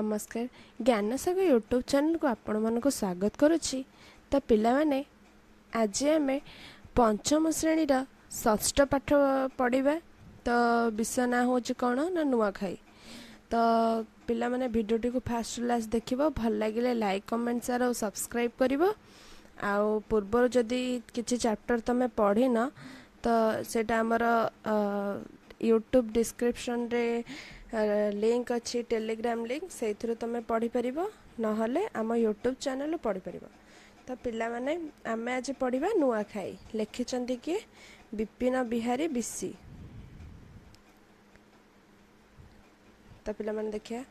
नमस्कार ज्ञान सागर YouTube channel को आपण मानक स्वागत करुच्ची। तो पिला माने आज आम पंचम श्रेणी षष्ठ पाठ पढ़ा। तो विषय ना हूँ कौन ना नुआखाई। तो पिला माने वीडियो को फास्ट लास्ट देखिबो, भल लगे लाइक कमेंट शेयर और सब्सक्राइब करिवो। आउ पूर्व जदि किछि चैप्टर तमे पढ़ी न तो सेटा हमर यूट्यूब डिस्क्रिप्शन रे लिंक अच्छी टेलीग्राम लिंक से तुम पढ़ी पार ना आम यूट्यूब चैनल पढ़ी पार। तो पिला माने आमे आज पढ़ा नुआखाई। लिखिं किए विपिन बिहारी बिसी। तो पिला माने देखिया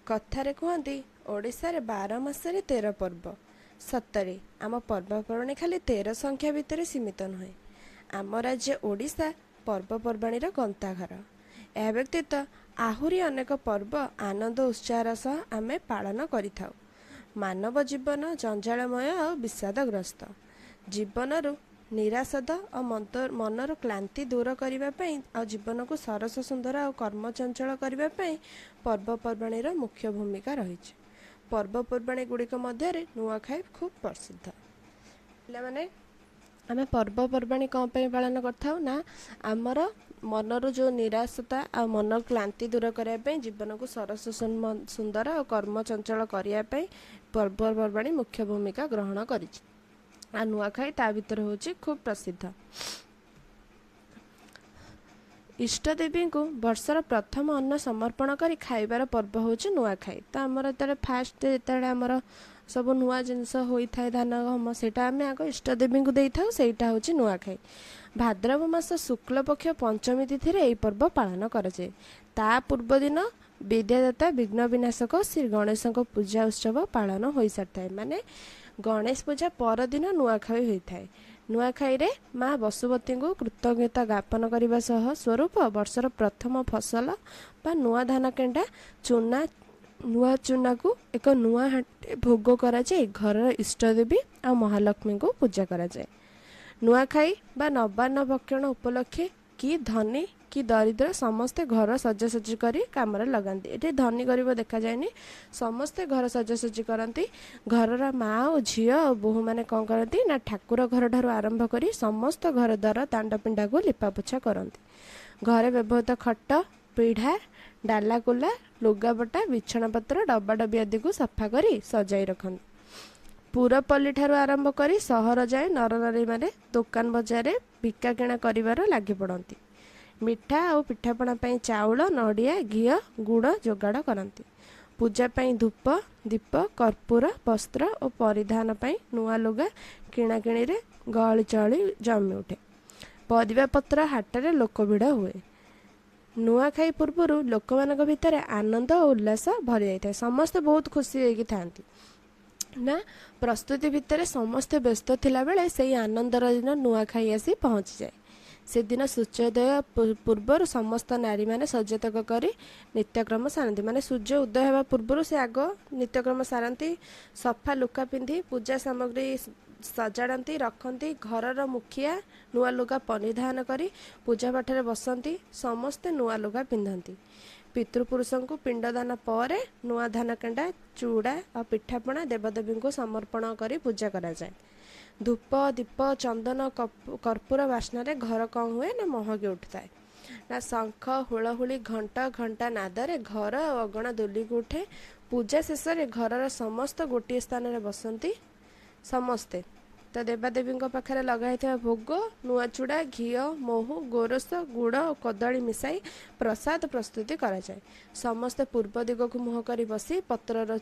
कथारे कहती ओडिशा रे 12 मासरे 13 पर्व। सतरे आम पर्वपर्वाणी खाली 13 संख्या भितर सीमित नुहे। आम राज्य ओडिशा पर्वपर्वाणीर गंताघर। यह व्यतीत आहुरी अनेक पर्व आनंद उत्साह सह आमे पालन करिथाउ। मानव जीवन जंजालमय और विषादग्रस्त जीवन निराशद और मनर क्लांति दूर करने और जीवन को सरस सुंदर और कर्मचंचल करने पर्वपर्वाणीर मुख्य भूमिका रही। पर्वपर्वाणी गुड़िक मध्य नुआखाई खूब प्रसिद्ध। पे आम पर्वपर्वाणी कौन पालन करथाउ ना आमर मनर जो निराशता आ मन क्लांति दूर करने जीवन को सरस सुंदर और कर्मचंचल करने पर्वपर्वाणी मुख्य भूमिका ग्रहण कर। नुआखाई ता भीतर होची खूब प्रसिद्ध। इष्टदेवी को वर्षर प्रथम अन्न समर्पण कर खाइबार पर्व होची नुआखाई। तो आमर तेरे फास्ट जेते आमर सब नुआ जिनस होता है धान गहम सेटा आम आग इष्टदेवी को देई थाउ, सेटा होची नुआखाई। भाद्रव मास शुक्ल पक्ष पंचमी तिथि रे पर्व पालन कराए। ता पूर्व दिन विद्यादाता विघ्न विनाशक श्री गणेश पूजा उत्सव पालन हो सारी। माने गणेश पूजा पर दिन नुआखाई होता है। नुआखाई रे माँ बसुमती को कृतज्ञता ज्ञापन करने स्वरूप वर्षर प्रथम फसल बा नुआ धान केंडा चूना नुआ चूना को एक नुआ हाटे भोग कराए। घर इष्टदेवी आ महालक्ष्मी को पूजा कराए। नुआखाई बा नवान्न भक्षण उपलक्षे कि धनी कि दरिद्र समस्ते घर सजासजी करी काम लगाती। ये धनी गरीब देखा जाए, समस्ते घर सजासजी करती। घर माँ और झी और बोहू मैंने कौन करती ना ठाकुर घर ठार आरंभ करी समस्त घर द्वार दांड पिंडा को लिपापोछा करती। घर व्यवहृत खट पीढ़ा डाला कुला लुगापटा बिछणापत्र डब्बा डब्बी आदि को सफा करी सजाई रखती। पुरपल्ली ठारू आरंभ करी सहर जाए नर नारी माने दुकान बजार बिका किणा करिवार लागि पड़ती। मिठा और पिठापणा चाउल नड़िया घी गुड़ जोगाड़ करती। पूजा पाई धूप दीप कर्पूर वस्त्र और परिधान पाई नुआ लुगा किणाकिणी रे गहली चहली जमी उठे। परिबा पत्र हाटरे लोक भिड़ हुए। नुआखाई पूर्वर लोक मान भितर आनंद और उल्लास भरी जाए। समस्ते बहुत खुशी होगी थांती ना प्रस्तुति भितर समस्ते व्यस्त थिला बेले से आनंदर दिन नुआखाई आसी पहुँची जाए। से दिन सूर्योदय पूर्वर समस्त नारी माने सचेतक करी नित्यक्रम सारती। माने सूर्य उदय होगा पूर्वर से आग नित्यक्रम सारती। सफा लुका पिंधि पूजा सामग्री सजाड़ती रखती। घरर मुखिया नुआ लुगा परिधान करी पूजा पाठ बसती। समस्ते नुआ लुगा पिंधती। पितृपुरुष को पिंडदान पर नुआ धान केंडा चूड़ा और पिठापणा देवदेवी को समर्पण करी पूजा करा जाए। धूप दीप चंदन कर्पूर बास्ना रे घर कौन हुए ना महकी उठता है ना शंख हुलहुली घंटा घंटा नादरे घर अगणा दुली को उठे। पूजा शेष घर समस्त गोटे स्थान रे बसंती समस्ते। तो देवादेवी पाखे लगाई भोग नुआ चूड़ा घी महू गोरस गुड़ और कदली मिसाई प्रसाद प्रस्तुति करा जाए। समस्ते पूर्व दिग को मुह कर बसी पत्रर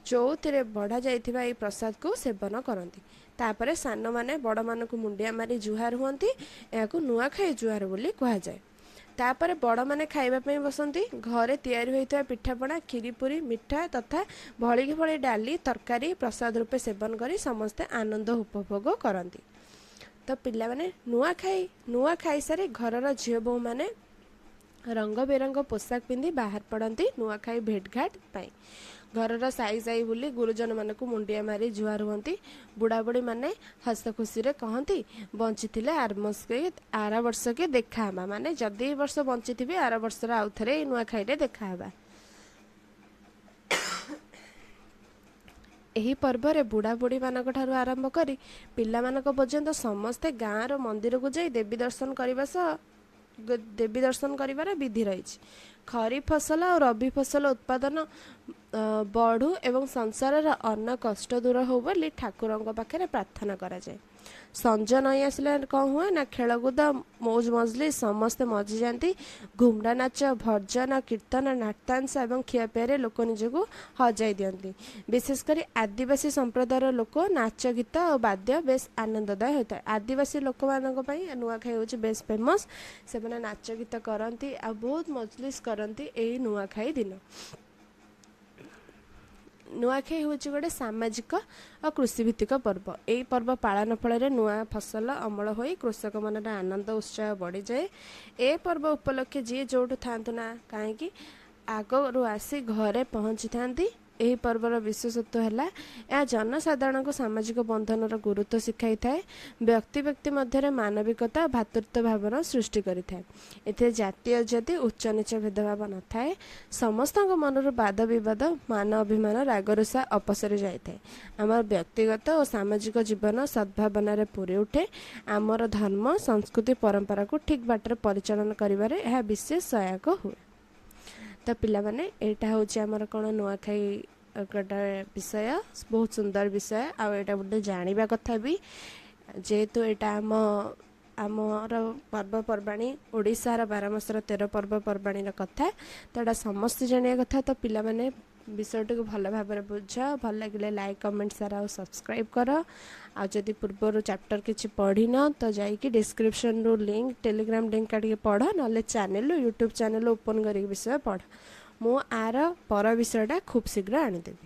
चौथी बढ़ा जाइथिबा ए प्रसाद को सेवन करती। तापरे सान माने बड़ मान को मुंडिया मारी जुहार हुंती। या नुआखाई जुहार बोली कहा जाए। तापर बड़ माने खाइबा पई बसंती। घरे तैयारी होइता पिठापणा खीरीपुरी मिठा तथा भली भली डाली तरकारी प्रसाद रूपे सेवन करी समस्ते आनंद उपभोग करती। तो पिला माने नुआ खाई सारी घरर झील बोहू माने रंग बेरंग पोशाक पिंधि बाहर पड़ती नुआखाई भेटघाट पाई। घरर साई साई बुली गुरुजन मान को मुंडिया मारी जुहार हुंती। बुढ़ा बुढ़ी माने हस खुशी रे कहती बंची आर वर्ष के देखा माने जदि वर्ष बंची आर वर्ष आउ थे नुआखाई देखा। ଏହି ପର୍ବରେ ବୁଢ଼ାବୁଢ଼ୀମାନଙ୍କଠାରୁ ଆରମ୍ଭ କରି ପିଲାମାନଙ୍କ ପର୍ଯ୍ୟନ୍ତ ସମସ୍ତେ ଗାଁର ମନ୍ଦିରକୁ ଯାଇ ଦେବୀ ଦର୍ଶନ କରିବାର ବିଧି ରହିଛି। ଖରିଫ ଫସଲ ଆଉ ରବି ଫସଲ ଉତ୍ପାଦନ ବଢ଼ୁ ଏବଂ ସଂସାରର ଅନ୍ନ କଷ୍ଟ ଦୂର ହେଉ ବୋଲି ଠାକୁରଙ୍କ ପାଖରେ ପ୍ରାର୍ଥନା କରାଯାଏ। ସଞ୍ଜ ନଈ ଆସିଲେ କ'ଣ ହୁଏ ନା ଖେଳକୁଦ ମୌଜ ମଜଲିସ୍ ସମସ୍ତେ ମଜିଯାଆନ୍ତି। ଘୁମରା ନାଚ, ଭଜନ, କୀର୍ତ୍ତନ, ନାଟ୍ୟାଂଶ ଏବଂ ଖିଆପିଆରେ ଲୋକ ନିଜକୁ ହଜାଇ ଦିଅନ୍ତି। ବିଶେଷ କରି ଆଦିବାସୀ ସମ୍ପ୍ରଦାୟର ଲୋକ ନାଚ ଗୀତ ଆଉ ବାଦ୍ୟ ବେଶ୍ ଆନନ୍ଦଦାୟ ହୋଇଥାଏ। ଆଦିବାସୀ ଲୋକମାନଙ୍କ ପାଇଁ ନୂଆଖାଇ ହେଉଛି ବେଶ୍ ଫେମସ୍। ସେମାନେ ନାଚ ଗୀତ କରନ୍ତି ଆଉ ବହୁତ ମଜଲିସ୍ କରନ୍ତି ଏହି ନୂଆଖାଇ ଦିନ। ନୂଆଖାଇ ହେଉଛି ଗୋଟେ ସାମାଜିକ ଆଉ କୃଷିଭିତ୍ତିକ ପର୍ବ। ଏହି ପର୍ବ ପାଳନ ଫଳରେ ନୂଆ ଫସଲ ଅମଳ ହୋଇ କୃଷକମାନଙ୍କର ଆନନ୍ଦ ଉତ୍ସାହ ବଢ଼ିଯାଏ। ଏ ପର୍ବ ଉପଲକ୍ଷେ ଯିଏ ଯେଉଁଠୁ ଥାଆନ୍ତୁ ନା କାହିଁକି ଆଗରୁ ଆସି ଘରେ ପହଞ୍ଚିଥାନ୍ତି। ଏହି ପର୍ବର ବିଶେଷତ୍ୱ ହେଲା ଏହା ଜନସାଧାରଣଙ୍କୁ ସାମାଜିକ ବନ୍ଧନର ଗୁରୁତ୍ୱ ଶିଖାଇଥାଏ। ବ୍ୟକ୍ତି ବ୍ୟକ୍ତି ମଧ୍ୟରେ ମାନବିକତା ଓ ଭାତୃତ୍ୱ ଭାବନା ସୃଷ୍ଟି କରିଥାଏ। ଏଥିରେ ଜାତି ଅଜାତି ଉଚ୍ଚ ନିଚ ଭେଦଭାବ ନଥାଏ। ସମସ୍ତଙ୍କ ମନରୁ ବାଦ ବିବାଦ, ମାନ ଅଭିମାନ, ରାଗରୁଷା ଅପସରି ଯାଇଥାଏ। ଆମର ବ୍ୟକ୍ତିଗତ ଓ ସାମାଜିକ ଜୀବନ ସଦ୍ଭାବନାରେ ପୂରି ଉଠେ। ଆମର ଧର୍ମ, ସଂସ୍କୃତି, ପରମ୍ପରାକୁ ଠିକ୍ ବାଟରେ ପରିଚାଳନା କରିବାରେ ଏହା ବିଶେଷ ସହାୟକ ହୁଏ। ତ ପିଲାମାନେ ଏଇଟା ହେଉଛି ଆମର କ'ଣ ନୂଆଖାଇ ଗୋଟେ ବିଷୟ, ବହୁତ ସୁନ୍ଦର ବିଷୟ। ଆଉ ଏଇଟା ଗୋଟେ ଜାଣିବା କଥା ବି, ଯେହେତୁ ଏଇଟା ଆମର ପର୍ବପର୍ବାଣୀ, ଓଡ଼ିଶାର 12 ମାସର 13 ପର୍ବପର୍ବାଣୀର କଥା। ତ ଏଇଟା ସମସ୍ତେ ଜାଣିବା କଥା। ତ ପିଲାମାନେ ବିଷୟଟିକୁ ଭଲ ଭାବରେ ବୁଝ। ଭଲ ଲାଗିଲେ ଲାଇକ୍, କମେଣ୍ଟ, ସେୟାର ଆଉ ସବସ୍କ୍ରାଇବ୍ କର। ଆଉ ଯଦି ପୂର୍ବରୁ ଚାପ୍ଟର କିଛି ପଢ଼ିନ ତ ଯାଇକି ଡିସ୍କ୍ରିପ୍ସନରୁ ଲିଙ୍କ୍, ଟେଲିଗ୍ରାମ ଲିଙ୍କ୍ କାଢ଼ିକି ପଢ଼, ନହେଲେ ଚ୍ୟାନେଲରୁ ୟୁଟ୍ୟୁବ୍ ଚ୍ୟାନେଲ ଓପନ୍ କରିକି ବିଷୟ ପଢ଼। ମୁଁ ଆର ପର ବିଷୟଟା ଖୁବ୍ ଶୀଘ୍ର ଆଣିଦେବି।